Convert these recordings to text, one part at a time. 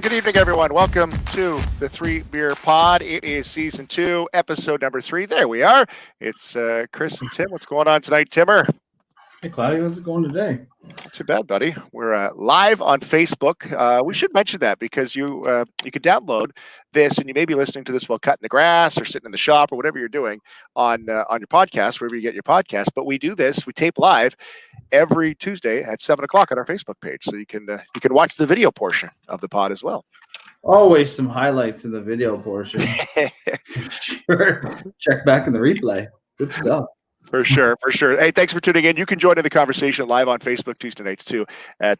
Good evening, everyone. Welcome to the 3BeerPod. It is season 2, episode number 3. There we are. It's Chris and Tim. What's going on tonight, Timmer? Hey, Cloudy, how's it going today? Not too bad, buddy. We're live on Facebook. We should mention that because you can download this, and you may be listening to this while cutting the grass or sitting in the shop or whatever you're doing on your podcast, wherever you get your podcast. But we do this. We tape live every Tuesday at 7 o'clock on our Facebook page, so you can watch the video portion of the pod as well. Always some highlights in the video portion. Sure. Check back in the replay. Good stuff. For sure. Hey, thanks for tuning in. You can join in the conversation live on Facebook Tuesday nights too at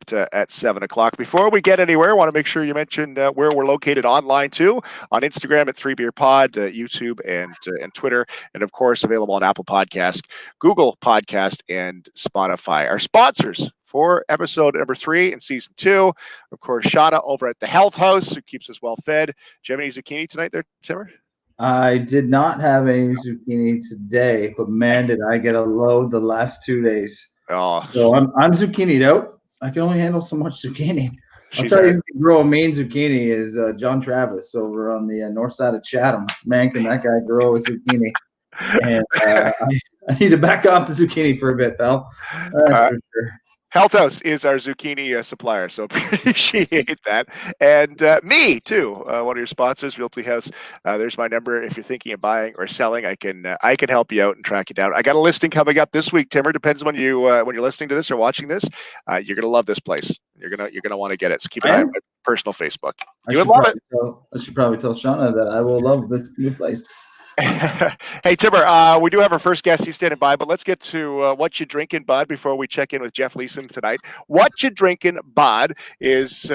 7 o'clock. Before we get anywhere, I want to make sure you mention where we're located online too, on Instagram at 3BeerPod, YouTube and Twitter, and of course available on Apple Podcast, Google Podcast, and Spotify. Our sponsors for episode number 3 in season 2, of course, Shauna over at the Health House, who keeps us well fed. Do you have any zucchini tonight there, Timmer? I did not have any zucchini today, but man, did I get a load the last 2 days. Oh, so I'm zucchini'd out. I can only handle so much zucchini. I'll tell you who can grow a mean zucchini is John Travis over on the north side of Chatham. Man, can that guy grow a zucchini? And I need to back off the zucchini for a bit, pal. That's for sure. Health House is our zucchini supplier, so appreciate that. And me, too, one of your sponsors, Realty House. There's my number. If you're thinking of buying or selling, I can help you out and track you down. I got a listing coming up this week, Timmer. Depends when you're listening to this or watching this. You're gonna love this place. You're gonna want to get it. So keep an eye on my personal Facebook. You would love it. I should probably tell Shauna that I will love this new place. Hey, Timmer, we do have our first guest. He's standing by, but let's get to What You Drinking, Bud, before we check in with Jeff Leeson tonight. What You Drinking, Bud, is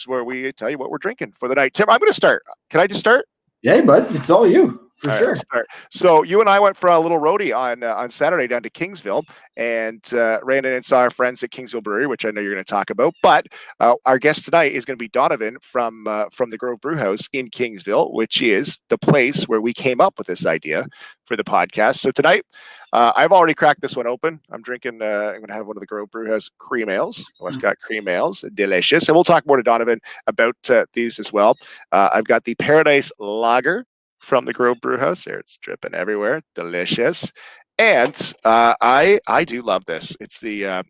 where we tell you what we're drinking for the night. Tim, I'm going to start. Can I just start? Yeah, bud. It's all you. For all sure. Right, so you and I went for a little roadie on Saturday down to Kingsville and ran in and saw our friends at Kingsville Brewery, which I know you're going to talk about. But our guest tonight is going to be Donovan from the Grove Brew House in Kingsville, which is the place where we came up with this idea for the podcast. So tonight, I've already cracked this one open. I'm drinking. I'm going to have one of the Grove Brew House cream ales. Westcott cream ales, delicious. And we'll talk more to Donovan about these as well. I've got the Paradise Lager from the Grove Brew House. There, it's dripping everywhere. Delicious. And I do love this. It's the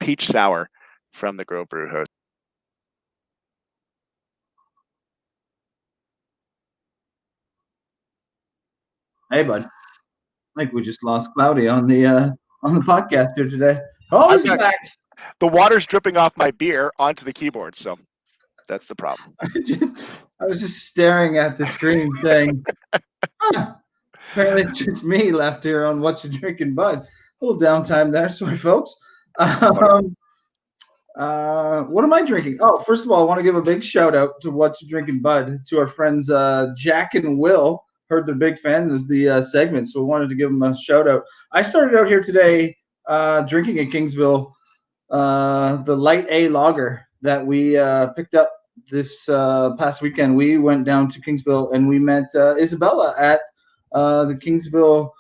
peach sour from the Grove Brew House. Hey, bud. I think we just lost Cloudy on the podcast here today. Oh, he's back. The water's dripping off my beer onto the keyboard, so that's the problem. I was just staring at the screen saying, apparently it's just me left here on What You Drinking, Bud. A little downtime there. Sorry, folks. What am I drinking? Oh, first of all, I want to give a big shout out to What You Drinking, Bud, to our friends Jack and Will. Heard they're big fans of the segment, so I wanted to give them a shout out. I started out here today drinking at Kingsville the Light A Lager that we picked up this past weekend. We went down to Kingsville and we met Isabella at the Kingsville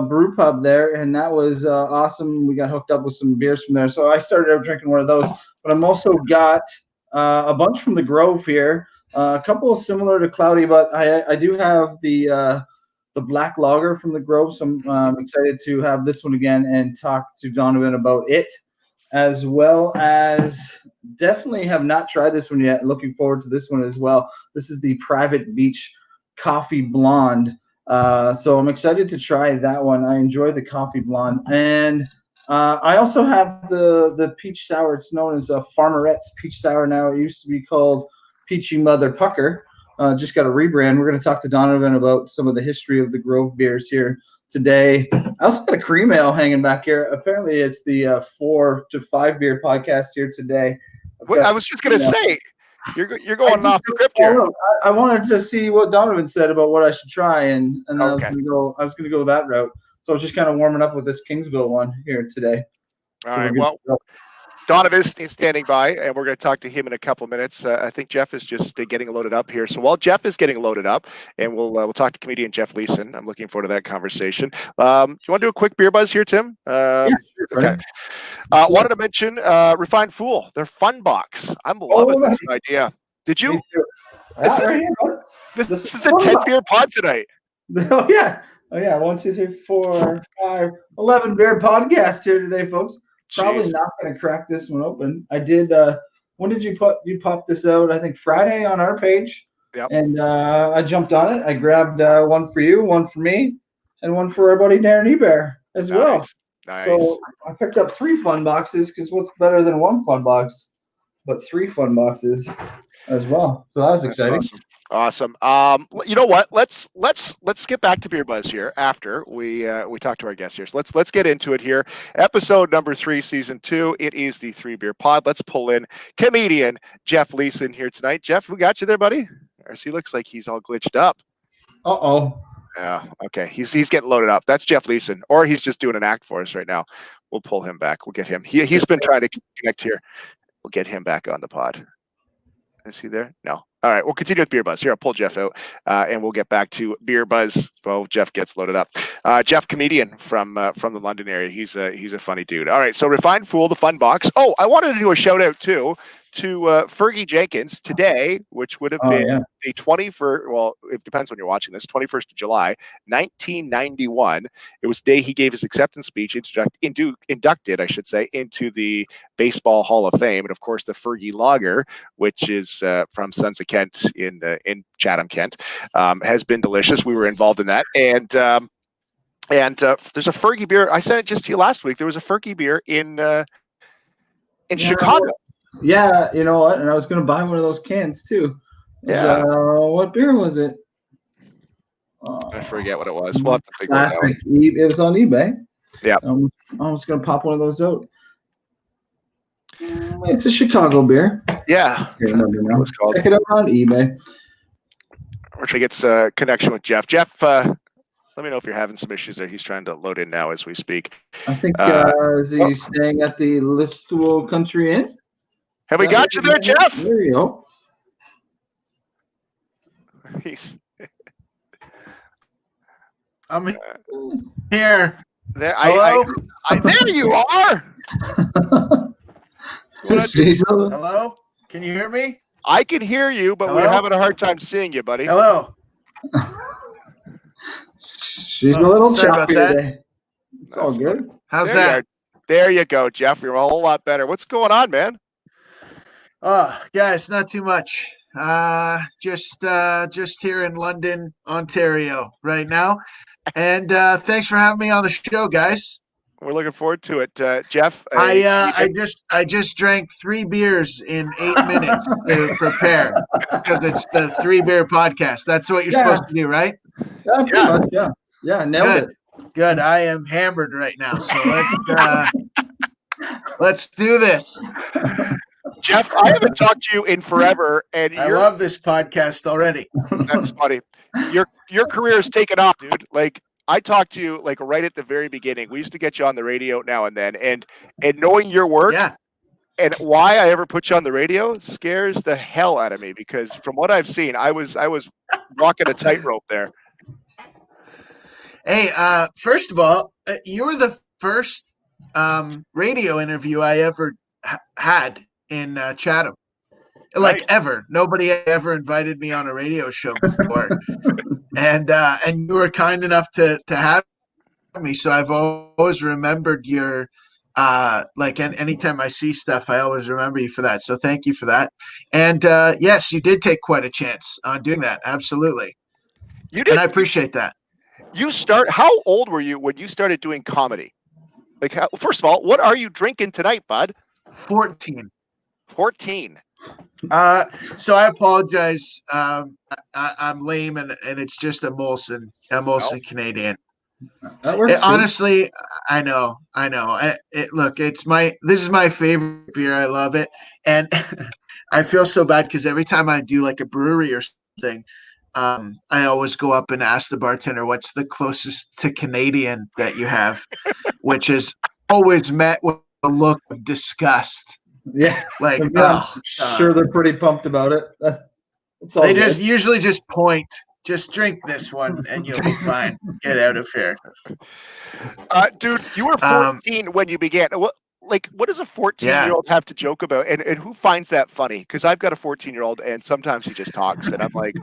Brew Pub there, and that was awesome. We got hooked up with some beers from there. So I started out drinking one of those, but I'm also got a bunch from the Grove here. A couple similar to Cloudy, but I do have the Black Lager from the Grove, so I'm excited to have this one again and talk to Donovan about it, as well as definitely have not tried this one yet. Looking forward to this one as well. This is the Private Beach Coffee Blonde. So I'm excited to try that one. I enjoy the Coffee Blonde. And I also have the Peach Sour. It's known as a Farmerette's Peach Sour now. It used to be called Peachy Mother Pucker. Just got a rebrand. We're going to talk to Donovan about some of the history of the Grove beers here today. I also got a cream ale hanging back here. Apparently, it's the 4 to 5 beer podcast here today. I was just going to say, you're going off the script here. I wanted to see what Donovan said about what I should try, and okay. I was going to go that route. So I was just kind of warming up with this Kingsville one here today. All right. Well, Donovan is standing by, and we're going to talk to him in a couple minutes. I think Jeff is just getting loaded up here. So while Jeff is getting loaded up, and we'll talk to comedian Jeff Leeson. I'm looking forward to that conversation. You want to do a quick beer buzz here, Tim? Yeah, sure. Okay. Wanted to mention Refined Fool, their fun box. I'm loving this idea. Did you? Me too. This Yeah, is right here, bud. this is the 10 beer pod tonight. Oh yeah. Oh yeah. 1, 2, 3, 4, 5, 11 beer podcast here today, folks. Probably Jeez. not gonna crack this one open. I did when did you pop this out? I think Friday on our page. Yep. And I jumped on it. I grabbed one for you, one for me, and one for our buddy Darren Ebear as well. Nice. So I picked up 3 fun boxes because what's better than 1 fun box? But 3 fun boxes as well. So that was exciting. Awesome. You know what? Let's get back to Beer Buzz here after we talk to our guests here. So let's get into it here. Episode number 3, season 2. It is the 3 Beer Pod. Let's pull in comedian Jeff Leeson here tonight. Jeff, we got you there, buddy. Or he looks like he's all glitched up. Uh-oh. Yeah. Okay. He's getting loaded up. That's Jeff Leeson, or he's just doing an act for us right now. We'll pull him back. We'll get him. He's been trying to connect here. We'll get him back on the pod. Is he there? No. All right, we'll continue with Beer Buzz. Here, I'll pull Jeff out, and we'll get back to Beer Buzz. Well, Jeff gets loaded up. Jeff, comedian from the London area. He's a funny dude. All right, so Refined Fool, the fun box. Oh, I wanted to do a shout out too to Fergie Jenkins today, which would have been the 21st. Well, it depends when you're watching this. 21st of July, 1991. It was the day he gave his acceptance speech, inducted, I should say, into the Baseball Hall of Fame, and of course the Fergie Lager, which is from Sons of Kent in Chatham, Kent, has been delicious. We were involved in that, and there's a Fergie beer. I sent it just to you last week. There was a Fergie beer in Chicago. Yeah, you know what? And I was going to buy one of those cans too. Yeah. What beer was it? I forget what it was. We'll have to think about that. It was on eBay. Yeah. I'm just going to pop one of those out. It's a Chicago beer. Yeah. What's called? Check it out on eBay. We're trying to get connection with Jeff. Jeff, let me know if you're having some issues there. He's trying to load in now as we speak. I think is he staying at the Listowel Country Inn? Have we got you there, Jeff? There you go. I'm here. There, there you are. Hello? Can you hear me? I can hear you, but we're having a hard time seeing you, buddy. Hello. She's a little choppy today. It's all good. How's that? There you go, Jeff. You're a whole lot better. What's going on, man? Guys, not too much. Just here in London, Ontario right now. And thanks for having me on the show, guys. We're looking forward to it, Jeff. I just drank 3 beers in 8 minutes to prepare because it's the 3 Beer podcast. That's what you're supposed to do, right? Yeah, nailed it. Good. I am hammered right now, so let's do this. Jeff, I haven't talked to you in forever, and I love this podcast already. That's funny. Your career has taken off, dude. Like, I talked to you like right at the very beginning. We used to get you on the radio now and then, and knowing your work and why I ever put you on the radio scares the hell out of me, because from what I've seen, I was walking a tightrope there. Hey, first of all, you were the first radio interview I ever had in Chatham. Like ever. Nobody ever invited me on a radio show before. and you were kind enough to have me. So I've always remembered your anytime I see stuff, I always remember you for that. So thank you for that. And yes, you did take quite a chance on doing that. Absolutely. You did. And I appreciate that. How old were you when you started doing comedy? Like, first of all, what are you drinking tonight, bud? 14. 14. So I apologize. I'm lame, and it's just a Molson Canadian. That works. Honestly, I know. This is my favorite beer. I love it, and I feel so bad because every time I do like a brewery or something, I always go up and ask the bartender what's the closest to Canadian that you have, which is always met with a look of disgust. Yeah, like sure, they're pretty pumped about it. That's all. They just usually just point. Just drink this one and you'll be fine. Get out of here. Dude, you were 14 when you began. like, what does a 14-year-old Yeah. have to joke about? And who finds that funny? Because I've got a 14-year-old, and sometimes he just talks, and I'm like,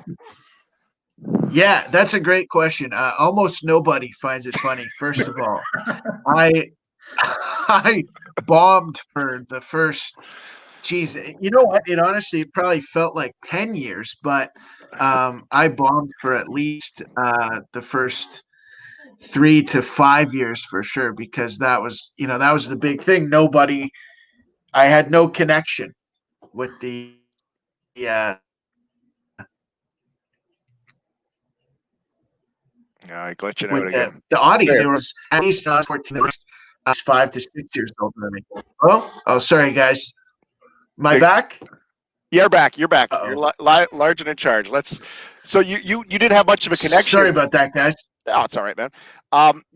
Yeah, that's a great question. Almost nobody finds it funny. First of all, I I bombed for the first. Geez, you know what? It probably felt like 10 years, but I bombed for at least the first 3 to 5 years for sure, because that was the big thing. I had no connection with uh, I glitching out with again. the audience. There. It was at least when I was 14, at least 5 to 6 years older than me. Oh, sorry, guys. My back? You're back. You're back. Uh-oh. You're large and in charge. So you didn't have much of a connection. Sorry about that, guys. Oh, it's all right, man.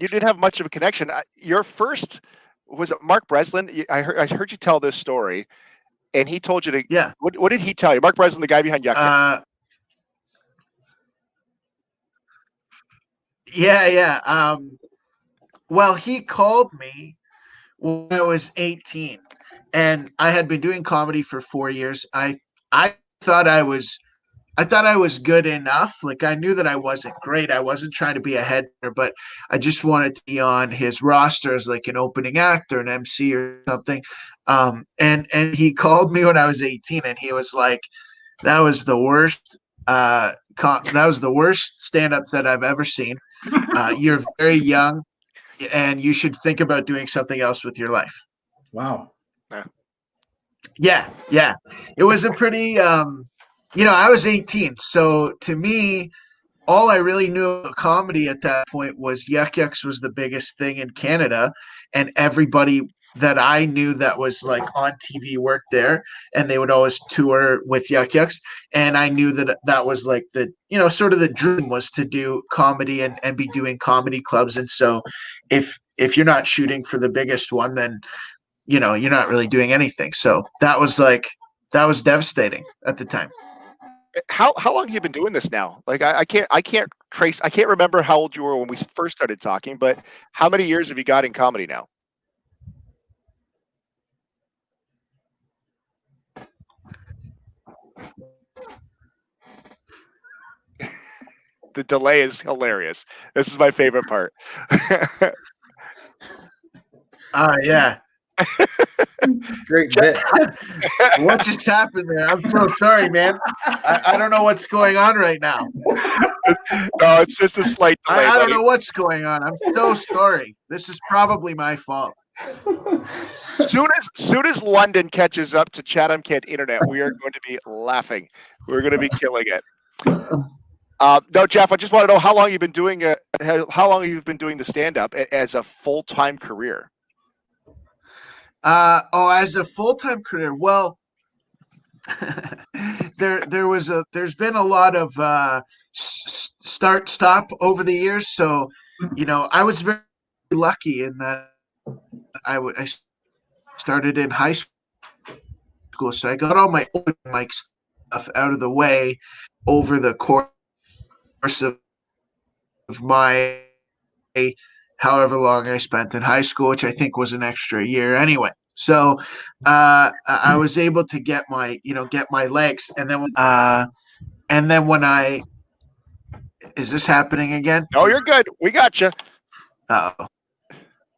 You didn't have much of a connection. Your first was it Mark Breslin? I heard you tell this story, and he told you to. Yeah. What did he tell you? Mark Breslin, the guy behind Yuck. Yeah. Well, he called me when I was 18, and I had been doing comedy for 4 years. I thought I was good enough. Like, I knew that I wasn't great. I wasn't trying to be a headliner, but I just wanted to be on his roster as like an opening act or an MC or something. And he called me when I was 18, and he was like, "That was the worst. That was the worst stand-up that I've ever seen. You're very young, and you should think about doing something else with your life." Wow. Yeah. It was a pretty, I was 18. So to me, all I really knew about comedy at that point was Yuck Yucks was the biggest thing in Canada, and everybody that I knew that was like on TV worked there, and they would always tour with Yuck Yucks. And I knew that was like sort of the dream was to do comedy and be doing comedy clubs. And so if you're not shooting for the biggest one, then you're not really doing anything. So that was devastating at the time. How long have you been doing this now? Like, I can't remember how old you were when we first started talking, but how many years have you got in comedy now? The delay is hilarious. This is my favorite part. Yeah. Great bit. What just happened there? I'm so sorry, man. I don't know what's going on right now. No, it's just a slight delay. I don't know what's going on. I'm so sorry. This is probably my fault. Soon as London catches up to Chatham Kent Internet, we are going to be laughing. We're going to be killing it. No, Jeff, I just want to know how long you've been doing the stand-up as a full-time career. As a full-time career, well, there's been a lot of start stop over the years. So, I was very lucky in that I started in high school, so I got all my open mic stuff out of the way over the course of my however long I spent in high school, which I think was an extra year anyway. So I was able to get my legs, and then when I is this happening again? No, you're good. We got you. Oh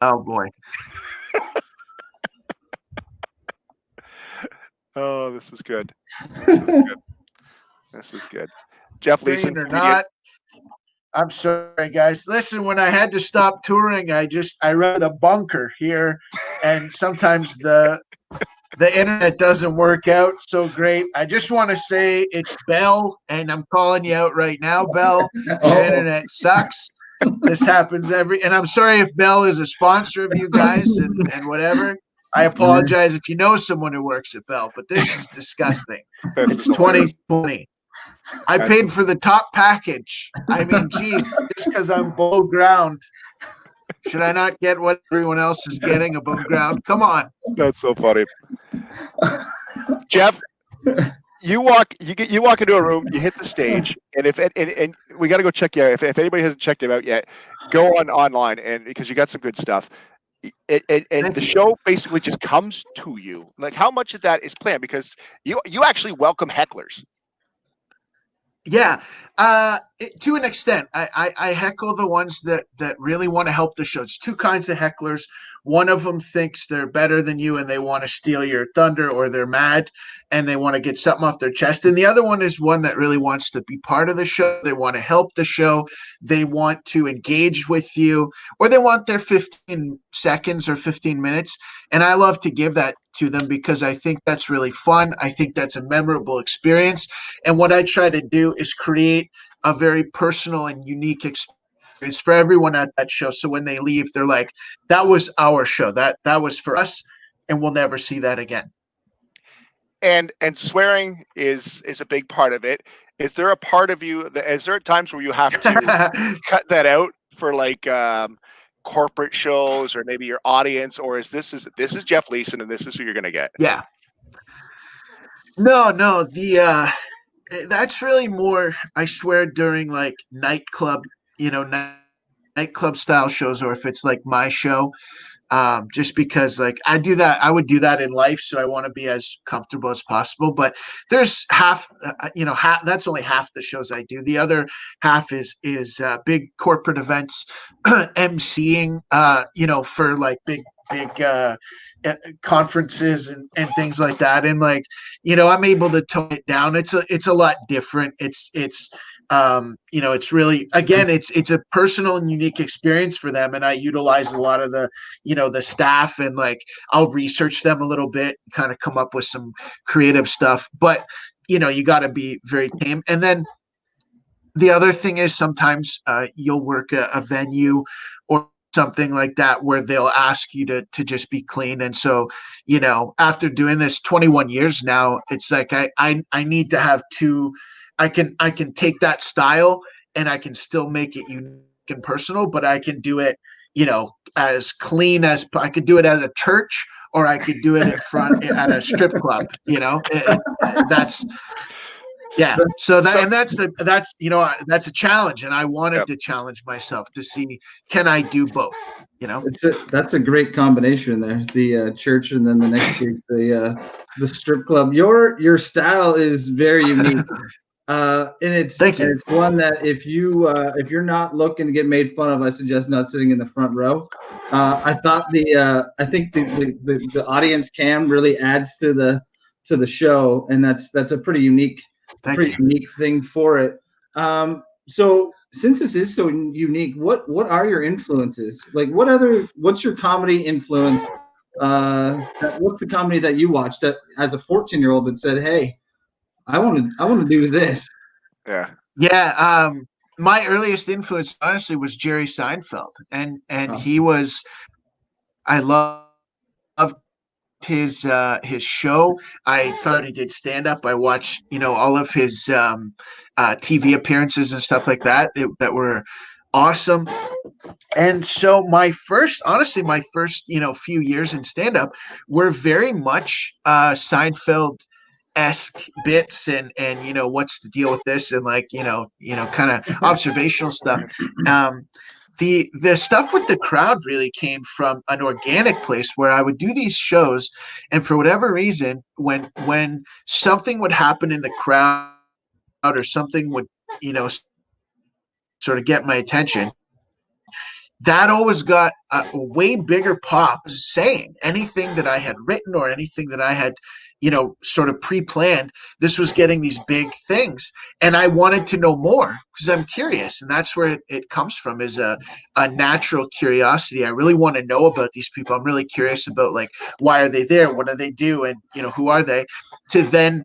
boy. Oh, this is good. This is good. Jeff Leeson, or not. I'm sorry, guys. Listen, when I had to stop touring, I rented a bunker here, and sometimes the internet doesn't work out so great. I just want to say it's Bell, and I'm calling you out right now, Bell. Your internet sucks. This happens and I'm sorry if Bell is a sponsor of you guys and whatever. I apologize if you know someone who works at Bell, but this is disgusting. It's 2020. I paid for the top package. I mean, geez, just because I'm below ground, should I not get what everyone else is getting above ground? Come on. That's so funny. Jeff, you walk into a room, you hit the stage, and we got to go check you out. If anybody hasn't checked him out yet, go online and because you got some good stuff. and Thank the you. show basically just comes to you. Like, how much of that is planned? Because you actually welcome hecklers. Yeah, to an extent, I heckle the ones that really want to help the show. It's two kinds of hecklers. One of them thinks they're better than you and they want to steal your thunder, or they're mad and they want to get something off their chest. And the other one is one that really wants to be part of the show. They want to help the show. They want to engage with you, or they want their 15 seconds or 15 minutes. And I love to give that to them because I think that's really fun. I think that's a memorable experience. And what I try to do is create a very personal and unique experience for everyone at that show. So when they leave, they're like, that was our show. That was for us, and we'll never see that again. And swearing is a big part of it. Is there a part of you that, is there times where you have to cut that out for like corporate shows or maybe your audience, or this is Jeff Leeson and this is who you're gonna get? Yeah. No, the that's really more, I swear, during like nightclub, nightclub style shows, or if it's like my show. Just because like I would do that in life, so I want to be as comfortable as possible. But there's half, that's only half the shows I do. The other half is big corporate events, emceeing, for like big conferences and things like that. And like, I'm able to tone it down. It's a lot different. It's really, again, it's a personal and unique experience for them, and I utilize a lot of the staff, and like I'll research them a little bit, kind of come up with some creative stuff. But you got to be very tame. And then the other thing is sometimes you'll work a venue or something like that where they'll ask you to just be clean. And so, after doing this 21 years now, it's like I need to have two. I can take that style and I can still make it unique and personal, but I can do it, as clean as I could do it at a church, or I could do it in front at a strip club. That's yeah. So So that's a challenge, and I wanted yeah. to challenge myself to see, can I do both. That's a great combination there. The church, and then the next gig, the strip club. Your style is very unique. And Thank you. it's one that if you're not looking to get made fun of, I suggest not sitting in the front row. I think the audience cam really adds to the show, and that's a Thank you. unique thing for it. So since this is so unique, what are your influences? Like, what's your comedy influence? What's the comedy that you watched that as a 14-year-old that said, "Hey, I want to do this." Yeah. Yeah. My earliest influence, honestly, was Jerry Seinfeld, and Oh, he was. I loved his show. I thought he did stand up. I watched all of his TV appearances and stuff like that that were awesome. And so honestly, my first few years in stand up were very much Seinfeld esque bits, and what's the deal with this, and like kind of observational stuff. um the stuff with the crowd really came from an organic place where I would do these shows, and for whatever reason, when something would happen in the crowd, or something would you know sort of get my attention, that always got a way bigger pop saying anything that I had written or anything that I had, sort of pre-planned. This was getting these big things, and I wanted to know more because I'm curious, and that's where it comes from, is a natural curiosity. I really want to know about these people. I'm really curious about, like, why are they there? What do they do? And, who are they? To then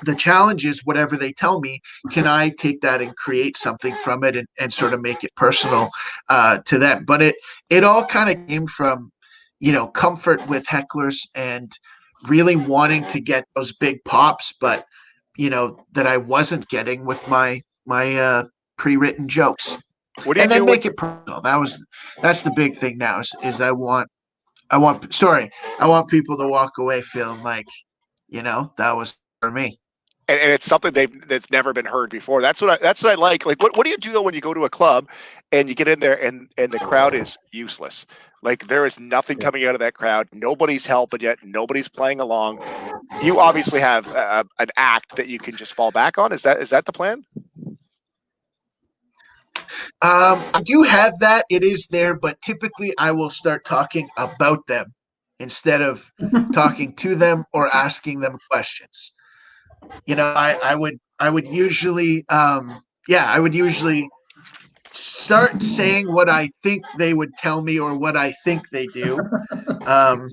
the challenge is, whatever they tell me, can I take that and create something from it, and sort of make it personal to them? But it all kind of came from comfort with hecklers, and really wanting to get those big pops, but that I wasn't getting with my pre-written jokes, What do you and do then when make it personal. That's the big thing now, is I want people to walk away feeling like that was for me. and it's something that's never been heard before. That's what I like. Like, what do you do though when you go to a club and you get in there and the crowd is useless? Like, there is nothing coming out of that crowd. Nobody's helping yet. Nobody's playing along. You obviously have an act that you can just fall back on. Is that the plan? I do have that. It is there, but typically I will start talking about them instead of talking to them or asking them questions. I would usually I would usually start saying what I think they would tell me or what I think they do, um,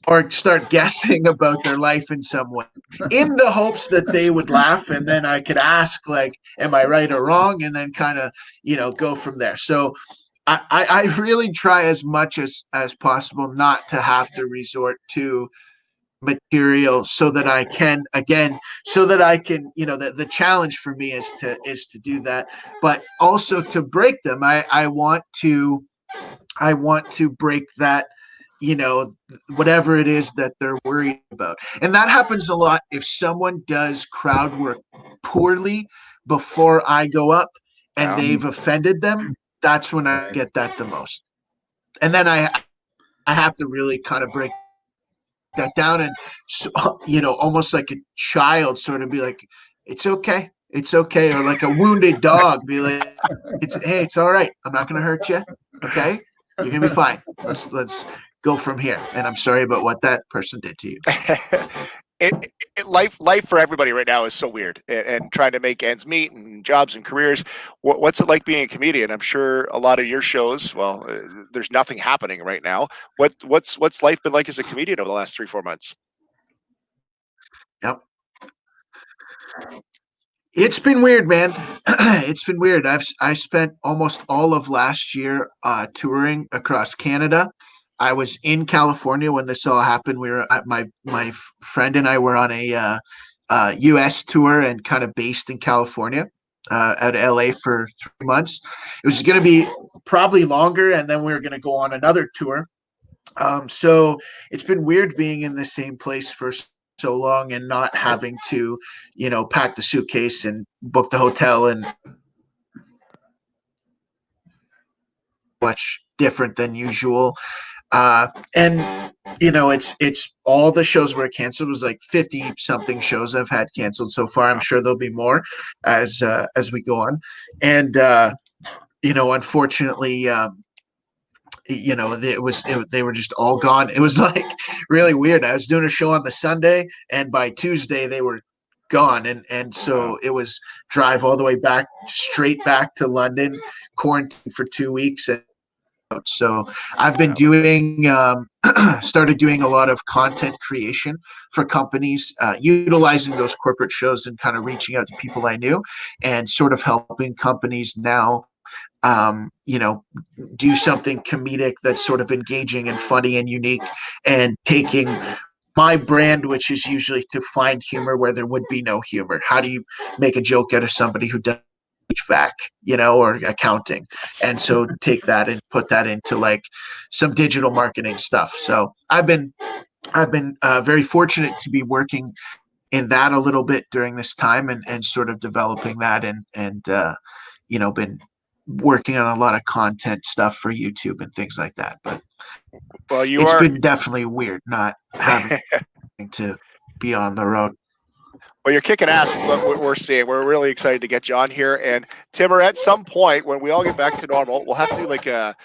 or start guessing about their life in some way, in the hopes that they would laugh, and then I could ask like, "Am I right or wrong?" and then kind of go from there. So I really try as much as possible not to have to resort to material so that I can the challenge for me is to do that, but also to break them. I want to break that, whatever it is that they're worried about. And that happens a lot if someone does crowd work poorly before I go up and Yeah. they've offended them. That's when I get that the most. And then I have to really kind of break that down and almost like a child sort of be like, it's okay, or like a wounded dog be like, it's all right, I'm not gonna hurt you, okay, you're gonna be fine, let's go from here, and I'm sorry about what that person did to you. Life for everybody right now is so weird, and trying to make ends meet and jobs and careers. What's it like being a comedian? I'm sure a lot of your shows, well, there's nothing happening right now. What's life been like as a comedian over the last 3-4 months? Yep. It's been weird, man. It's been weird. I spent almost all of last year touring across Canada. I was in California when this all happened. We were my friend and I were on a U.S. tour and kind of based in California, at LA for 3 months. It was going to be probably longer, and then we were going to go on another tour. So it's been weird being in the same place for so long and not having to, pack the suitcase and book the hotel and much different than usual. And it's all the shows were canceled. It was like 50 something shows I've had canceled so far. I'm sure there'll be more as we go on. And unfortunately, they were just all gone. It was like really weird. I was doing a show on the Sunday, and by Tuesday they were gone, and so it was drive all the way back, straight back to London, quarantine for 2 weeks. And so I've been doing started doing a lot of content creation for companies, utilizing those corporate shows and kind of reaching out to people I knew and sort of helping companies now do something comedic that's sort of engaging and funny and unique, and taking my brand, which is usually to find humor where there would be no humor. How do you make a joke out of somebody who does HVAC, or accounting? And so take that and put that into like some digital marketing stuff. So I've been very fortunate to be working in that a little bit during this time, and sort of developing that, and been working on a lot of content stuff for YouTube and things like that. But Well, it's been definitely weird not having to be on the road. Well, you're kicking ass with what we're seeing. We're really excited to get you on here. And Timmer, at some point when we all get back to normal, we'll have to do like a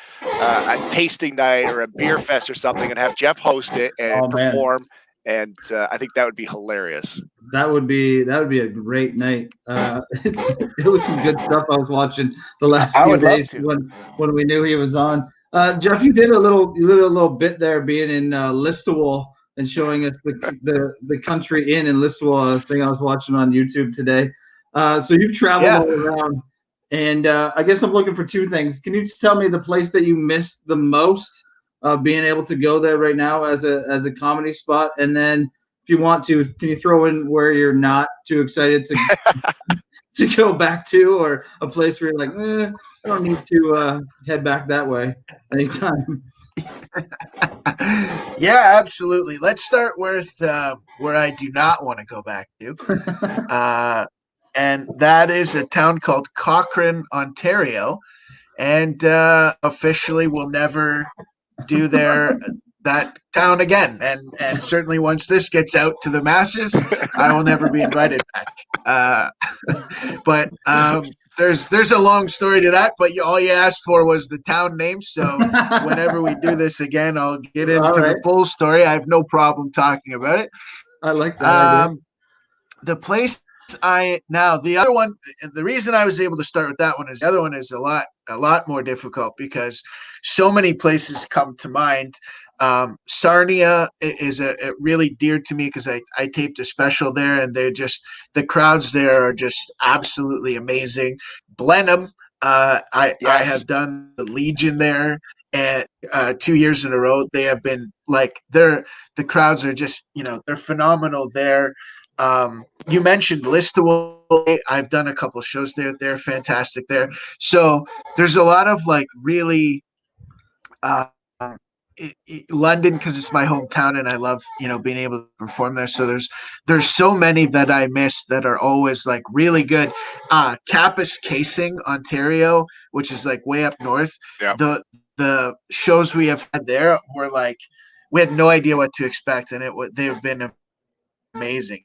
tasting night or a beer fest or something, and have Jeff host it and perform. And I think that would be hilarious. That would be a great night. It was some good stuff I was watching the last few days when we knew he was on. Jeff, you did a little bit there, being in Listowel and showing us the country in Listowel, thing I was watching on YouTube today. So you've traveled all around, and I guess I'm looking for two things. Can you just tell me the place that you missed the most, being able to go there right now as a comedy spot, and then if you want to, can you throw in where you're not too excited to go back to, or a place where you're like, I don't need to head back that way anytime? Yeah, absolutely. Let's start with where I do not want to go back to. And that is a town called Cochrane, Ontario. And officially will never do that town again. And certainly once this gets out to the masses, I will never be invited back. But there's a long story to that. But all you asked for was the town name. So whenever we do this again, I'll get into the full story. I have no problem talking about it. I like that idea. The place the other one, the reason I was able to start with that one is the other one is a lot more difficult because so many places come to mind. Sarnia is a really dear to me because I taped a special there, and the crowds there are just absolutely amazing. Blenheim, I have done the Legion there, and 2 years in a row they have been like the crowds are just they're phenomenal there. You mentioned Listowel. I've done a couple shows there. They're fantastic there. So there's a lot of like really London because it's my hometown and I love being able to perform there. So there's so many that I miss that are always like really good. Capus Casing, Ontario, which is like way up north. Yeah. The shows we have had there were like we had no idea what to expect, and they've been amazing.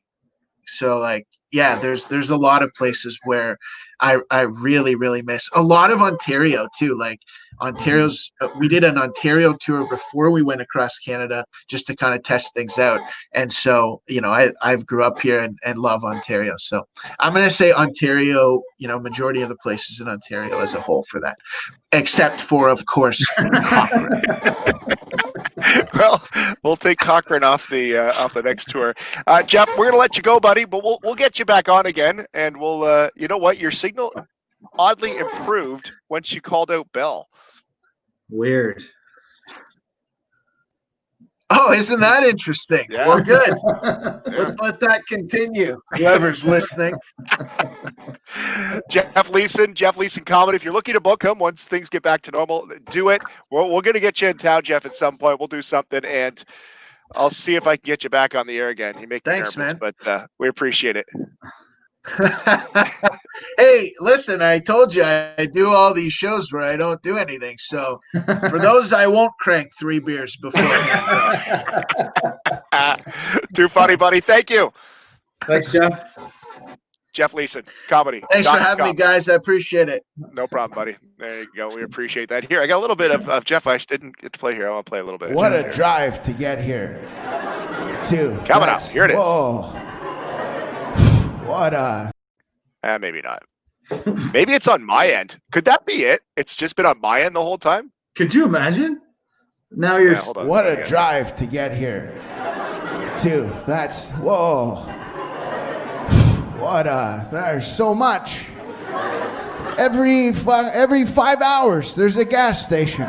So like yeah, there's a lot of places where I really really miss a lot of Ontario too. Like Ontario's we did an Ontario tour before we went across Canada just to kind of test things out. And so I've grew up here and love Ontario. So I'm gonna say Ontario. Majority of the places in Ontario as a whole for that, except for of course Cochrane. Well, we'll take Cochrane off the next tour. Jeff, we're gonna let you go, buddy, but we'll get you back on again, and we'll you know what, your signal oddly improved once you called out Bell. Weird. Oh, isn't that interesting? Yeah. Well, good. Yeah. Let's let that continue. Whoever's listening. Jeff Leeson Comedy. If you're looking to book him once things get back to normal, do it. We're going to get you in town, Jeff, at some point. We'll do something, and I'll see if I can get you back on the air again. You make me nervous, man. But we appreciate it. Hey, listen, I told you I do all these shows where I don't do anything. So for those, I won't crank 3 beers before. Too funny, buddy. Thank you. Thanks, Jeff. Jeff Leeson, Comedy. Thanks for having me, guys. I appreciate it. No problem, buddy. There you go. We appreciate that. Here, I got a little bit of Jeff. I didn't get to play here. I want to play a little bit. What a drive to get here. Coming up. Here it is. Whoa. What a... Maybe not. Maybe it's on my end. Could that be it? It's just been on my end the whole time? Could you imagine? Now you're... Yeah, hold on. What a drive to get here. That's... Whoa. What a... There's so much. Every 5 hours, there's a gas station.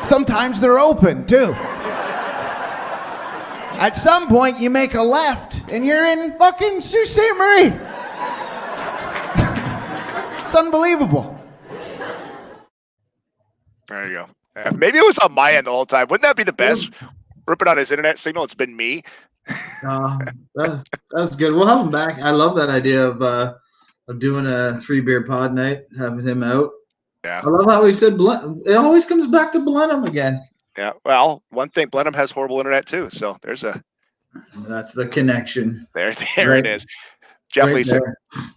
Sometimes they're open, too. At some point, you make a left, and you're in fucking Sault Ste. Marie. It's unbelievable. There you go. Maybe it was on my end the whole time. Wouldn't that be the best? Ripping on his internet signal. It's been me. That's good. We'll have him back. I love that idea of doing a 3BeerPod night, having him out. Yeah. I love how he said it always comes back to Blenheim again. Yeah. Well, one thing, Blenheim has horrible internet too. So that's the connection. There right. It is. Jeff Leeson.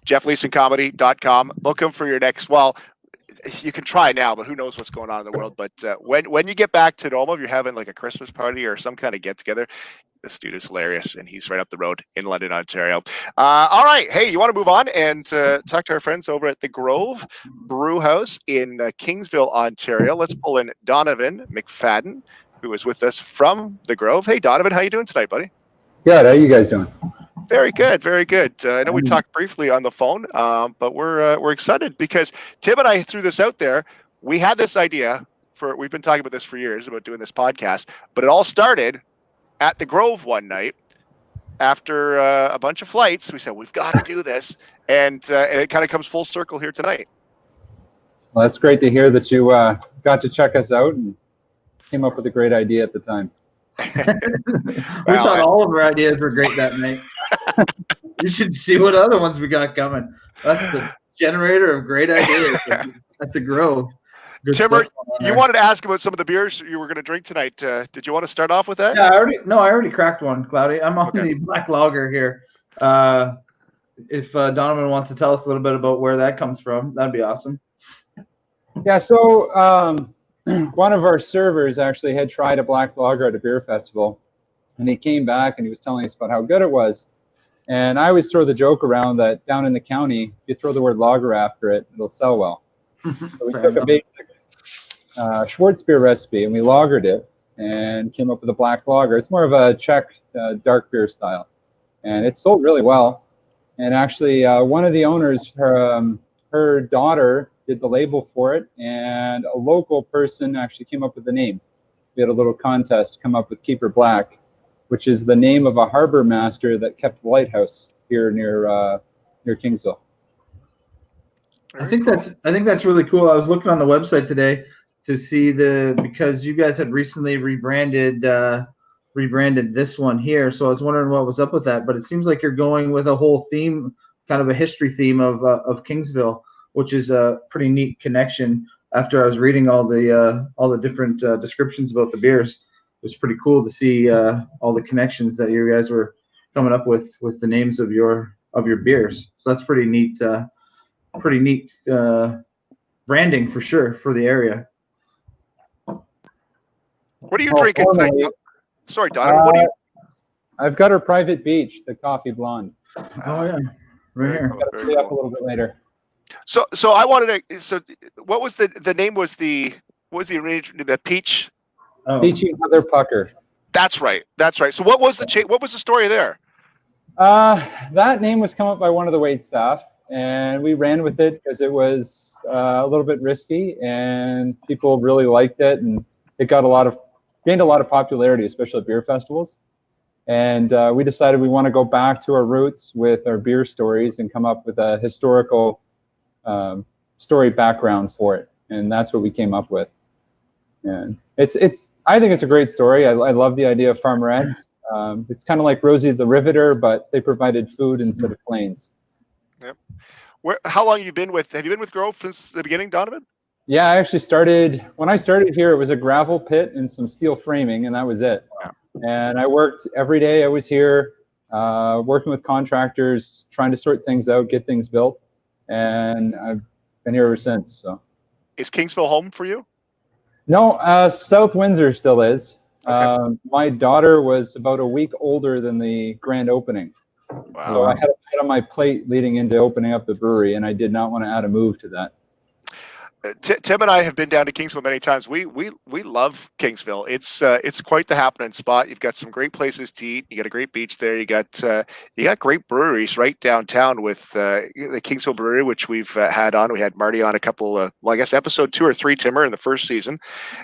JeffLeesonComedy.com. Book him for your next. Well, you can try now, but who knows what's going on in the world. But when you get back to normal, if you're having like a Christmas party or some kind of get together, this dude is hilarious, and he's right up the road in London, Ontario. All right. Hey, you want to move on and talk to our friends over at the Grove Brew House in Kingsville, Ontario. Let's pull in Donovan McFadden, who is with us from the Grove. Hey, Donovan, how you doing tonight, buddy? Good. How you guys doing? Very good, very good. I know we talked briefly on the phone, but we're excited because Tim and I threw this out there. We had this idea we've been talking about this for years about doing this podcast, but it all started at the Grove one night after a bunch of flights. We said we've got to do this, and it kind of comes full circle here tonight. Well, that's great to hear that you got to check us out and came up with a great idea at the time. We thought all of our ideas were great that night. You should see what other ones we got coming. That's the generator of great ideas at the Grove. Good Timmer, stuff on you there. wanted to ask about some of the beers you were going to drink tonight. Did you want to start off with that? Yeah, I already cracked one, Cloudy. I'm on Okay. the black lager here. If Donovan wants to tell us a little bit about where that comes from, that'd be awesome. Yeah, so one of our servers actually had tried a black lager at a beer festival, and he came back and he was telling us about how good it was. And I always throw the joke around that down in the county, if you throw the word lager after it, it'll sell well. So we took a basic Schwartz beer recipe and we lagered it and came up with a black lager. It's more of a Czech dark beer style, and it sold really well. And actually, one of the owners, her daughter did the label for it, and a local person actually came up with the name. We had a little contest to come up with Keeper Black, which is the name of a harbor master that kept the lighthouse here near Kingsville. I think that's really cool. I was looking on the website today to see because you guys had recently rebranded this one here. So I was wondering what was up with that. But it seems like you're going with a whole theme, kind of a history theme of Kingsville, which is a pretty neat connection. After I was reading all the different descriptions about the beers, it was pretty cool to see all the connections that you guys were coming up with the names of your beers. So that's pretty neat. Pretty neat branding for sure for the area. What are you drinking tonight? Sorry, Donovan. What are you? I've got our private beach, the coffee blonde. Oh yeah, right here. I've got to stay up a little bit later. So I wanted to. So what was the name? Was the arrangement? The peach. Oh. Peachy Mother Pucker. That's right. So what was the story there? That name was come up by one of the wait staff, and we ran with it because it was a little bit risky, and people really liked it, and it got gained a lot of popularity, especially at beer festivals. And we decided we want to go back to our roots with our beer stories and come up with a historical story background for it, and that's what we came up with. And I think it's a great story. I love the idea of farmerettes. It's kind of like Rosie the Riveter, but they provided food instead of planes. Yep. How long have you been with Grove since the beginning, Donovan? Yeah, when I started here, it was a gravel pit and some steel framing, and that was it. Wow. And I worked every day. I was here working with contractors, trying to sort things out, get things built, and I've been here ever since. So, is Kingsville home for you? No, South Windsor still is. Okay. My daughter was about a week older than the grand opening. Wow. So I had it on my plate leading into opening up the brewery, and I did not want to add a move to that. Tim and I have been down to Kingsville many times. We love Kingsville. It's quite the happening spot. You've got some great places to eat. You got a great beach there. You got great breweries right downtown with the Kingsville Brewery, which we've had on. We had Marty on a couple. I guess episode 2 or 3, Timmer, in the first season,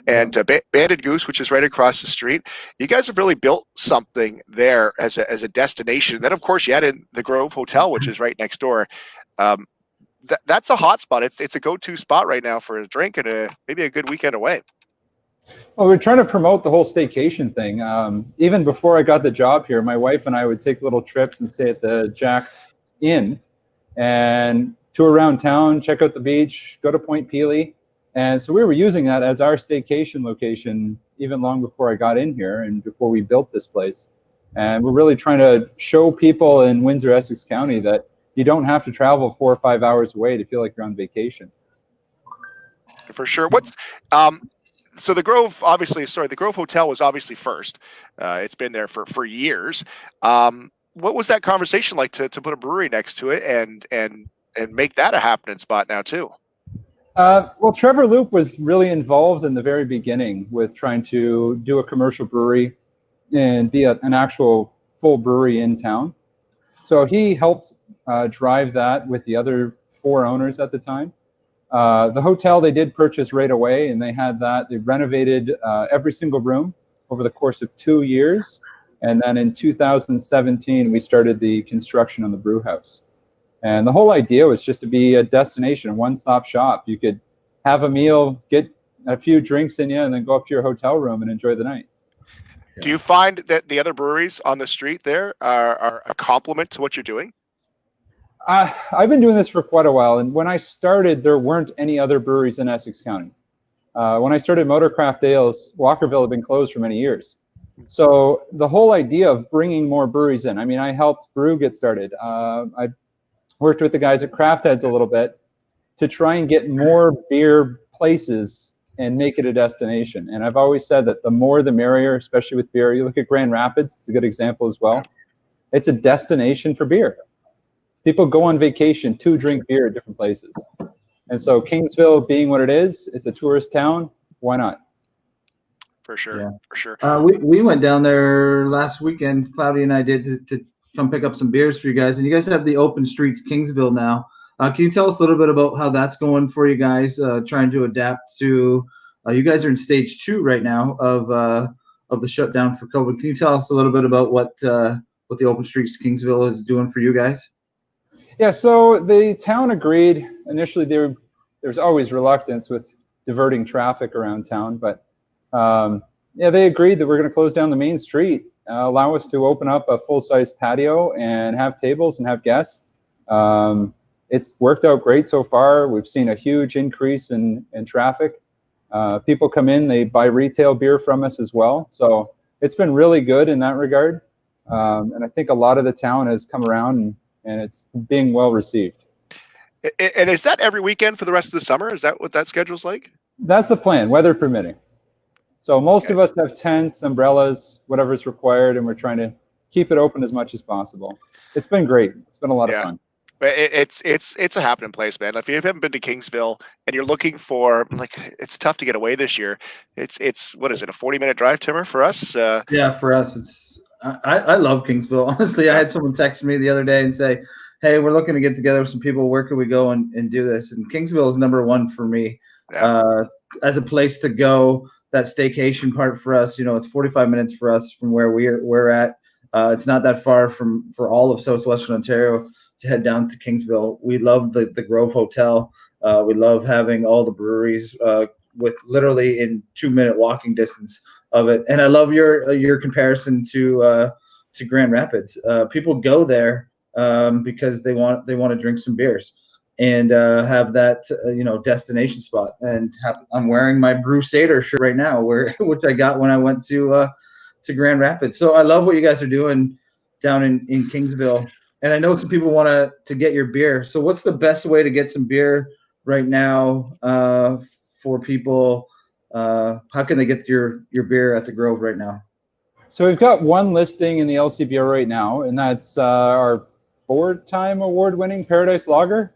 and Banded Goose, which is right across the street. You guys have really built something there as a destination. And then, of course, you had in the Grove Hotel, which is right next door. That's a hot spot. It's a go-to spot right now for a drink and maybe a good weekend away. Well, we're trying to promote the whole staycation thing. Even before I got the job here, my wife and I would take little trips and stay at the Jack's Inn and tour around town, check out the beach, go to Point Pelee. And so we were using that as our staycation location even long before I got in here and before we built this place. And we're really trying to show people in Windsor, Essex County that you don't have to travel 4 or 5 hours away to feel like you're on vacation. For sure. So the Grove, the Grove Hotel was obviously first. It's been there for years. What was that conversation like to put a brewery next to it and make that a happening spot now too? Well, Trevor Loop was really involved in the very beginning with trying to do a commercial brewery and be an actual full brewery in town. So he helped drive that with the other 4 owners at the time. The hotel they did purchase right away, and they had that. They renovated every single room over the course of 2 years. And then in 2017, we started the construction on the brew house. And the whole idea was just to be a destination, a one-stop shop. You could have a meal, get a few drinks in you, and then go up to your hotel room and enjoy the night. Do you find that the other breweries on the street there are a complement to what you're doing? I've been doing this for quite a while, and when I started, there weren't any other breweries in Essex County. When I started Motorcraft Ales, Walkerville had been closed for many years. So the whole idea of bringing more breweries in, I mean, I helped Brew get started. I worked with the guys at Craft Heads a little bit to try and get more beer places and make it a destination. And I've always said that the more the merrier, especially with beer. You look at Grand Rapids, it's a good example as well. It's a destination for beer. People go on vacation to drink beer at different places. And so Kingsville being what it is, it's a tourist town. Why not? For sure. Yeah. For sure. We went down there last weekend. Cloudy and I did to come pick up some beers for you guys. And you guys have the Open Streets Kingsville now. Can you tell us a little bit about how that's going for you guys, trying to adapt to you guys are in stage 2 right now of the shutdown for COVID. Can you tell us a little bit about what the Open Streets Kingsville is doing for you guys? Yeah, so the town agreed. Initially, there's always reluctance with diverting traffic around town, but they agreed that we're going to close down the main street, allow us to open up a full-size patio and have tables and have guests. It's worked out great so far. We've seen a huge increase in traffic. People come in, they buy retail beer from us as well. So it's been really good in that regard. And I think a lot of the town has come around and it's being well received. And is that every weekend for the rest of the summer? Is that what that schedule's like? That's the plan, weather permitting. So most of us have tents, umbrellas, whatever's required, and we're trying to keep it open as much as possible. It's been great. It's been a lot of fun. It's a happening place, man. If you haven't been to Kingsville and you're looking for, like, it's tough to get away this year. It's what is it, a 40-minute drive, Timmer, for us? Yeah, for us, it's I love Kingsville. Honestly, I had someone text me the other day and say, hey, we're looking to get together with some people. Where can we go and do this? And Kingsville is number one for me as a place to go. That staycation part for us, it's 45 minutes for us from where we're at. It's not that far for all of Southwestern Ontario to head down to Kingsville. We love the Grove Hotel. We love having all the breweries with literally in 2-minute walking distance of it. And I love your comparison to Grand Rapids. People go there because they want to drink some beers and have that destination spot. And I'm wearing my Brew Seder shirt right now, which I got when I went to Grand Rapids. So I love what you guys are doing down in Kingsville. And I know some people want to get your beer. So what's the best way to get some beer right now for people? How can they get your beer at the Grove right now? So we've got one listing in the LCBO right now, and that's our 4-time award-winning Paradise Lager.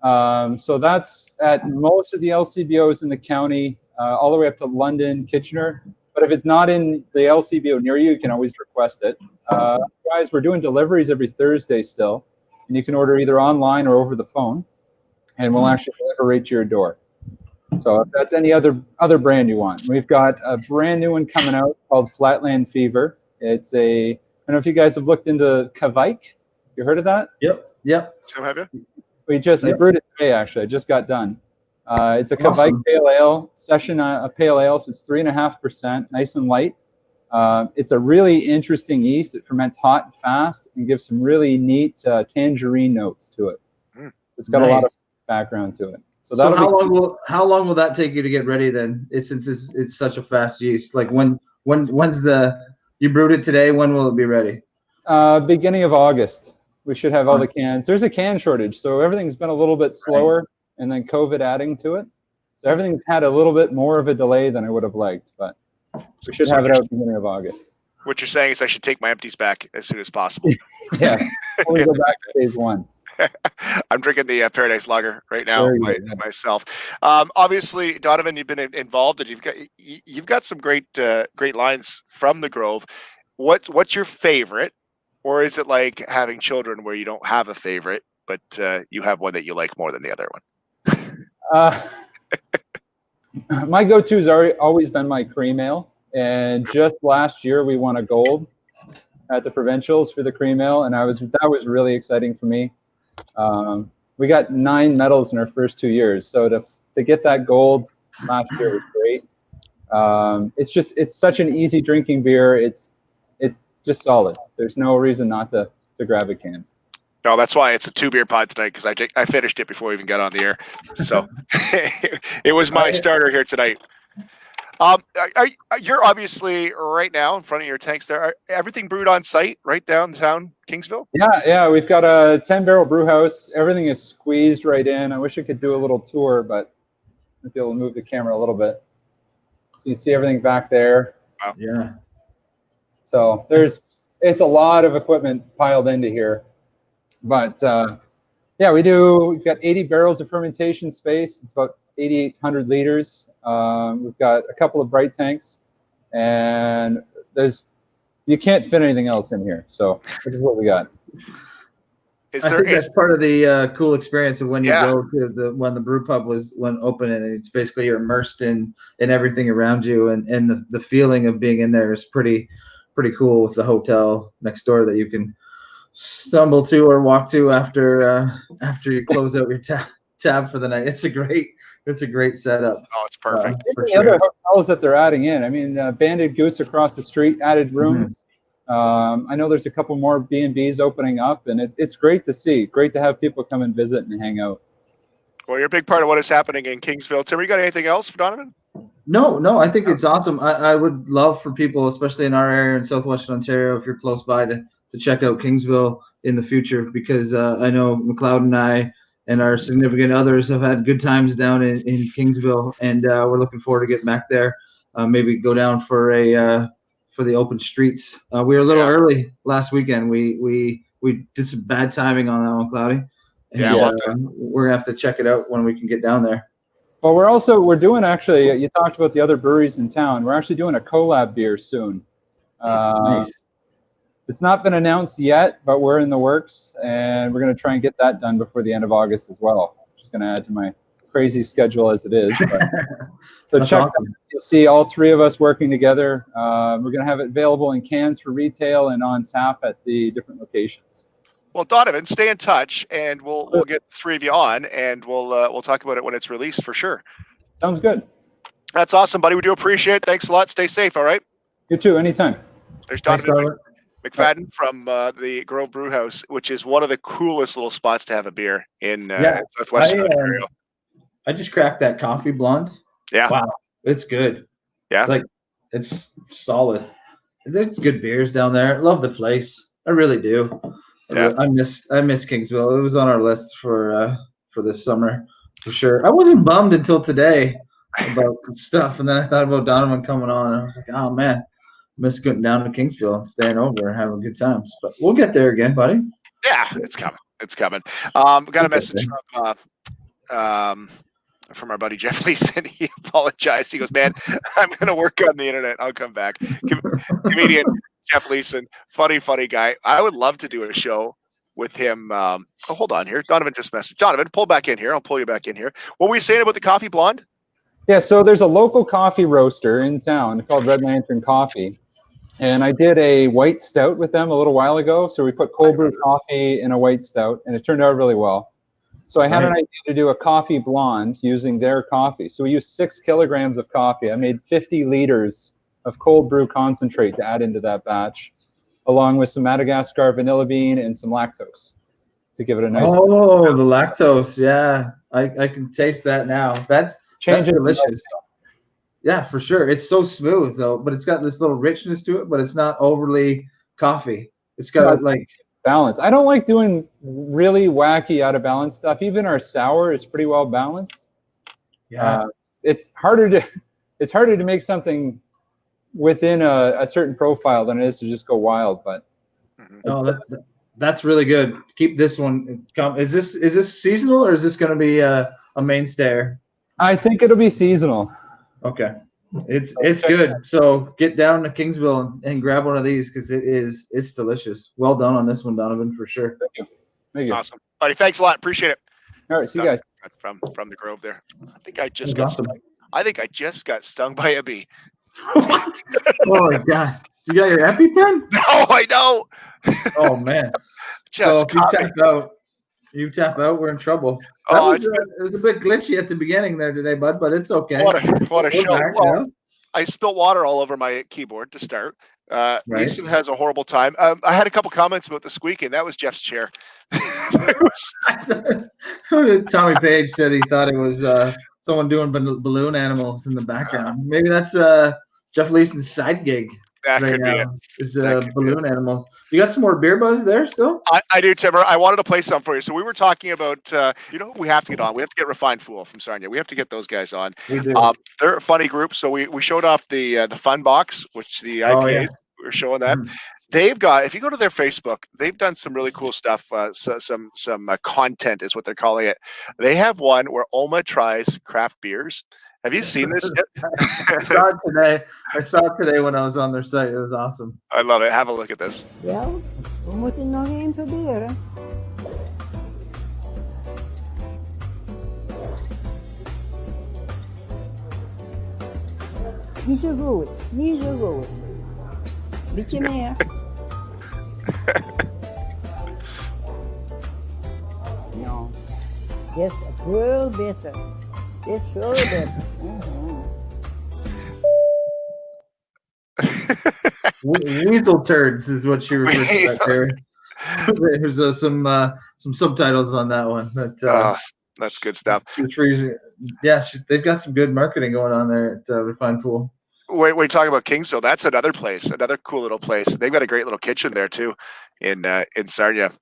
So that's at most of the LCBOs in the county, all the way up to London, Kitchener. But if it's not in the LCBO near you, you can always request it. Guys, we're doing deliveries every Thursday still, and you can order either online or over the phone, and we'll actually deliver right to your door. So if that's any other brand you want, we've got a brand new one coming out called Flatland Fever. It's I don't know if you guys have looked into Kavike. You heard of that? Yep. Have you? I brewed it today, actually. I just got done. It's a Kavike Pale Ale, session a Pale Ale, so it's 3.5%, nice and light. It's a really interesting yeast. It ferments hot and fast and gives some really neat tangerine notes to it. It's got a lot of background to it. So how long will that take you to get ready then? Since it's such a fast yeast. Like when's you brewed it today? When will it be ready? Beginning of August. We should have all the cans. There's a can shortage, so everything's been a little bit slower, and then COVID adding to it. So everything's had a little bit more of a delay than I would have liked, but we should have it out beginning of August. What you're saying is I should take my empties back as soon as possible. Yeah, only go back to phase 1. I'm drinking the Paradise Lager right now myself. Obviously, Donovan, you've been involved, and you've got some great lines from the Grove. What's your favorite, or is it like having children where you don't have a favorite, but you have one that you like more than the other one? My go-to's always been my cream ale, and just last year we won a gold at the provincials for the cream ale, and that was really exciting for me. We got 9 medals in our first 2 years, so to to get that gold last year was great. It's such an easy drinking beer. It's just solid. There's no reason not to grab a can. No, that's why it's a 2BeerPod tonight, because I finished it before we even got on the air. So it was my starter here tonight. You're obviously right now in front of your tanks there. Everything brewed on site right downtown Kingsville? Yeah. We've got a 10-barrel brew house. Everything is squeezed right in. I wish I could do a little tour, but I'd be able to move the camera a little bit. So you see everything back there. Wow. Yeah. So it's a lot of equipment piled into here. But we've got 80 barrels of fermentation space. It's about 8,800 liters. We've got a couple of bright tanks, and you can't fit anything else in here. So this is what we got. I think that's part of the cool experience of when you go to when the brew pub was open, and it's basically you're immersed in everything around you, and the feeling of being in there is pretty cool with the hotel next door that you can stumble to or walk to after you close out your tab for the night. It's a great setup. Oh, it's perfect. For the sure. other hotels that they're adding in. I mean, Banded Goose across the street added rooms. I know there's a couple more B&Bs opening up, and it's great to see. Great to have people come and visit and hang out. Well, you're a big part of what is happening in Kingsville. Tim, you got anything else for Donovan? No, I think it's awesome. I would love for people, especially in our area in Southwestern Ontario, if you're close by, to check out Kingsville in the future, because I know McLeod and I and our significant others have had good times down in Kingsville, and we're looking forward to getting back there. Maybe go down for the open streets. We were a little early last weekend. We did some bad timing on that one, Cloudy. And, we're gonna have to check it out when we can get down there. Well, we're doing actually. You talked about the other breweries in town. We're actually doing a collab beer soon. Nice. It's not been announced yet, but we're in the works, and we're going to try and get that done before the end of August as well. Just going to add to my crazy schedule as it is. But, so check awesome. You'll see all three of us working together. We're going to have it available in cans for retail and on tap at the different locations. Well, Donovan, stay in touch, and we'll get the three of you on, and we'll talk about it when it's released for sure. Sounds good. That's awesome, buddy. We do appreciate it. Thanks a lot. Stay safe. All right. You too. Anytime. There's Donovan McFadden from the Grove Brew House, which is one of the coolest little spots to have a beer in Southwestern Ontario. I just cracked that coffee blonde. Yeah. Wow. It's good. Yeah. Like, it's solid. There's good beers down there. I love the place. I really do. Yeah. I miss Kingsville. It was on our list for this summer for sure. I wasn't bummed until today about stuff, and then I thought about Donovan coming on, and I was like, oh man, miss getting down to Kingsville and staying over and having good times. But we'll get there again, buddy. Yeah, it's coming. It's coming. Got a message from our buddy Jeff Leeson. He apologized. He goes, man, I'm going to work on the internet. I'll come back. Comedian Jeff Leeson, funny guy. I would love to do a show with him. Hold on here. Donovan just messaged. Donovan, pull back in here. I'll pull you back in here. What were you saying about the coffee blonde? Yeah, so there's a local coffee roaster in town called Red Lantern Coffee. And I did a white stout with them a little while ago. So we put cold brew coffee in a white stout, and it turned out really well. So I had an idea to do a coffee blonde using their coffee. So we used 6 kilograms of coffee. I made 50 liters of cold brew concentrate to add into that batch, along with some Madagascar vanilla bean and some lactose to give it a nice. Oh, the lactose. Yeah. I can taste that now. That's delicious. Yeah, for sure. It's so smooth though, but it's got this little richness to it, but it's not overly coffee. It's got like balance. I don't like doing really wacky out of balance stuff. Even our sour is pretty well balanced. Yeah. It's harder to make something within a certain profile than it is to just go wild, but that's really good. Keep this one. Is this seasonal, or is this going to be a mainstay? I think it'll be seasonal. Okay. It's good. So get down to Kingsville and grab one of these, because it's delicious. Well done on this one, Donovan, for sure. Thank you. Awesome, buddy. Thanks a lot. Appreciate it. All right, see you guys. From the Grove there. I think I just got stung by a bee. What? Oh my god! You got your EpiPen? No, I know. Oh man! Just so if you tap out, You tap out, we're in trouble. It was a bit glitchy at the beginning there today, bud, but it's okay. What a We're show. back, Well, I spilled water all over my keyboard to start. Right. Leeson has a horrible time. I had a couple comments about the squeaking. That was Jeff's chair. Tommy Page said he thought it was someone doing balloon animals in the background. Maybe that's Jeff Leeson's side gig. That right could be now, it. Is balloon animals. You got some more beer buzz there still? I do, Timber. I wanted to play some for you. So we were talking about, we have to get on. We have to get Refined Fool from Sarnia. We have to get those guys on. We do. They're a funny group. So we showed off the Fun Box, which the IPAs. We were showing that. Mm-hmm. They've got, if you go to their Facebook, they've done some really cool stuff. Some content is what they're calling it. They have one where Oma tries craft beers. Have you seen this yet? I saw it today when I was on their site. It was awesome. I love it. Have a look at this. Wel, we moeten nog één proberen. Niet zo goed, niet zo goed. Beetje meer. No, yes, veel beter. Yes, veel beter. Weasel turds is what she refers to that there. There's some subtitles on that one. That's good stuff. They've got some good marketing going on there at Refined Fool. Wait, talking about Kingsville, that's another place, another cool little place. They've got a great little kitchen there too, in Sarnia.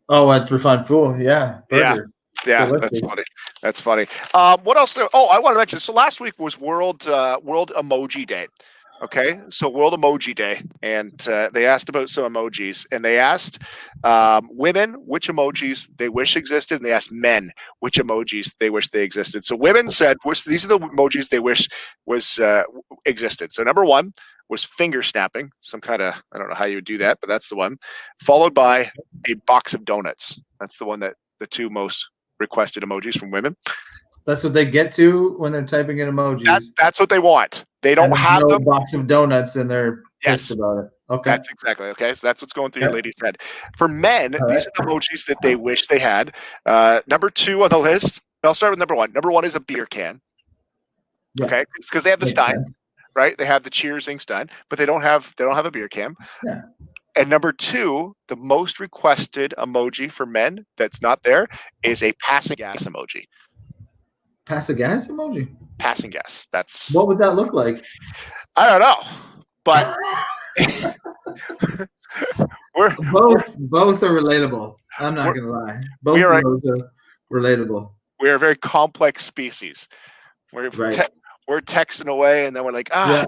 Oh, at Refined Fool, yeah. Burger. Yeah, that's funny. What else? Oh, I want to mention. So last week was World Emoji Day. Okay, so World Emoji Day, and they asked about some emojis, and they asked women which emojis they wish existed, and they asked men which emojis they wish they existed. So women said, these are the emojis they wish was existed. So number one was finger snapping, some kind of, I don't know how you would do that, but that's the one, followed by a box of donuts. That's the one that the two most requested emojis from women. That's what they get to when they're typing in emojis. That's what they want. They don't have no box of donuts and they're pissed about it. Okay. That's exactly. Okay. So that's what's going through your lady's head. For men, these are the emojis that they wish they had. Number two on the list, I'll start with number one. Number one is a beer can. Yeah. Okay. It's because they have the Stein, right? They have the cheersing Stein, but they don't have a beer can. Yeah. And number two, the most requested emoji for men that's not there is a passing gas emoji. Passing gas emoji? Passing gas. That's what would that look like? I don't know, but both are relatable. I'm not gonna lie. Both of those are relatable. We are a very complex species. We're texting away, and then we're like, damn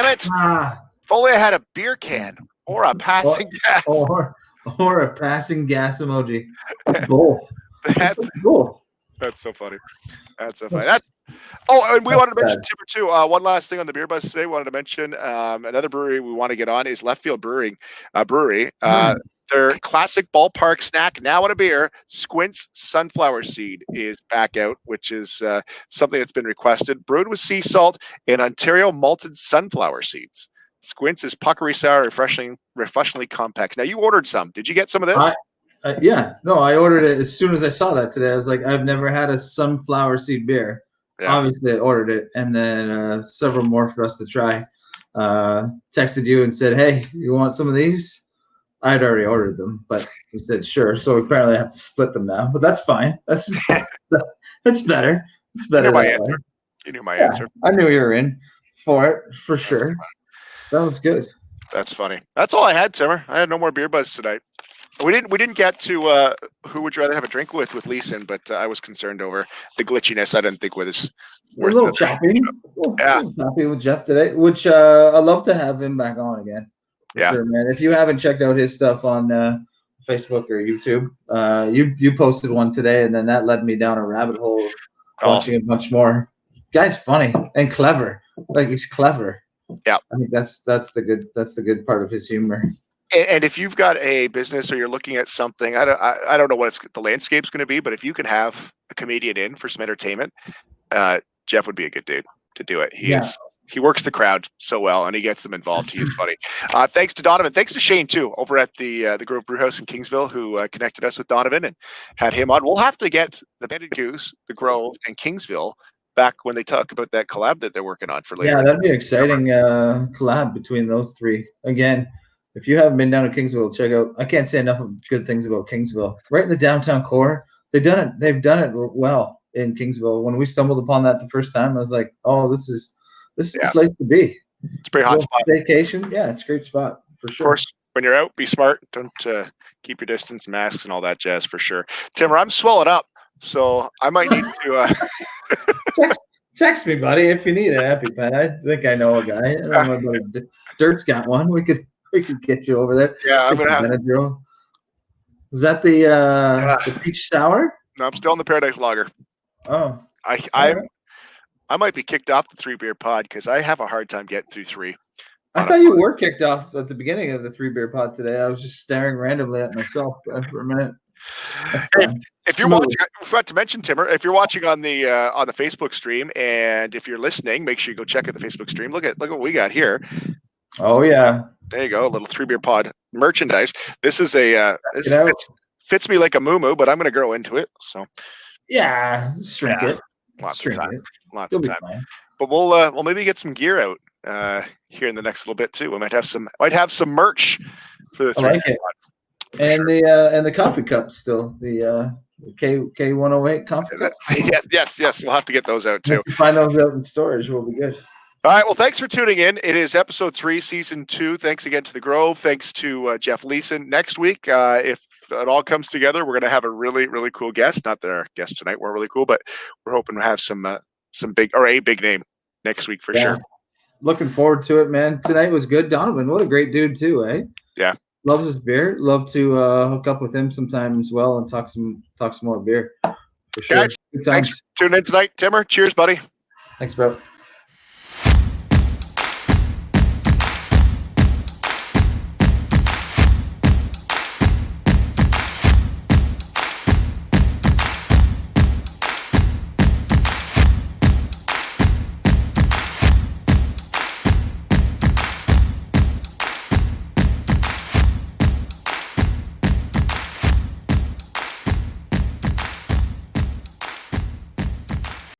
it! If only I had a beer can or a passing gas, or a passing gas emoji. Cool. That's cool. That's so funny. That's so funny. And we wanted to mention Timber too. One last thing on the beer buzz today. We wanted to mention another brewery we want to get on is Left Field Brewery. Their classic ballpark snack now in a beer, Squint's Sunflower Seed, is back out, which is something that's been requested. Brewed with sea salt and Ontario malted sunflower seeds. Squint's is puckery sour, refreshingly compact. Now you ordered some. Did you get some of this? I ordered it as soon as I saw that today. I was like, I've never had a sunflower seed beer. Yeah. Obviously, I ordered it, and then several more for us to try. Texted you and said, "Hey, you want some of these?" I'd already ordered them, but he said, "Sure." So we apparently have to split them now, but that's fine. That's better. It's better. You knew my answer. I knew you were in for it for sure. That was good. That's funny. That's all I had, Timmer. I had no more beer buzz tonight. We didn't get to who would you rather have a drink with Leeson, but I was concerned over the glitchiness. I didn't think was worth a little choppy. A little choppy with Jeff today, which I'd love to have him back on again. Yeah, sure, man. If you haven't checked out his stuff on Facebook or YouTube, you posted one today, and then that led me down a rabbit hole of watching a bunch more. Guy's funny and clever. Like, he's clever. Yeah, I think that's the good part of his humor. And if you've got a business or you're looking at something, I don't know what the landscape's going to be, but if you can have a comedian in for some entertainment, Jeff would be a good dude to do it. he works the crowd so well, and he gets them involved. He is funny. Thanks to Donovan. Thanks to Shane too, over at the Grove Brew House in Kingsville, who connected us with Donovan and had him on. We'll have to get the Banded Goose, the Grove, and Kingsville back when they talk about that collab that they're working on for later. Yeah, that'd be an exciting collab between those three. Again, if you haven't been down to Kingsville, check out. I can't say enough of good things about Kingsville. Right in the downtown core, they've done it. They've done it well in Kingsville. When we stumbled upon that the first time, I was like, "Oh, this is the place to be." It's a pretty hot spot. Vacation, yeah, it's a great spot for sure. Of course, when you're out, be smart. Don't keep your distance, masks, and all that jazz for sure. Timmer, I'm swelling up, so I might need to. Text me, buddy, if you need an EpiPen. I think I know a guy. I don't know about Dirt's got one. We could get you over there. Yeah, I'm gonna have. Is that the peach sour? No, I'm still in the Paradise Lager. Oh, I might be kicked off the 3BeerPod because I have a hard time getting through 3. I thought you were kicked off at the beginning of the 3BeerPod today. I was just staring randomly at myself for a minute. If you're watching, I forgot to mention, Timmer, if you're watching on the Facebook stream, and if you're listening, make sure you go check out the Facebook stream. Look at what we got here. Oh yeah, there you go, a little 3BeerPod merchandise. This is fits me like a moo-moo, but I'm going to grow into it. So yeah, shrink it. Lots of time. But we'll maybe get some gear out here in the next little bit too. We might have some merch for the 3BeerPod. And the coffee cups still, the K108 coffee cups. Yes. We'll have to get those out too. Find those out in storage. We'll be good. All right. Well, thanks for tuning in. It is episode 3, season 2. Thanks again to the Grove. Thanks to Jeff Leeson. Next week, if it all comes together, we're going to have a really, really cool guest. Not that our guests tonight were really cool, but we're hoping to have a big name next week for sure. Looking forward to it, man. Tonight was good. Donovan, what a great dude too, eh? Yeah. Loves his beer. Love to hook up with him sometime as well and talk some more beer. For sure. Guys, thanks for tuning in tonight. Timmer, cheers, buddy. Thanks, bro.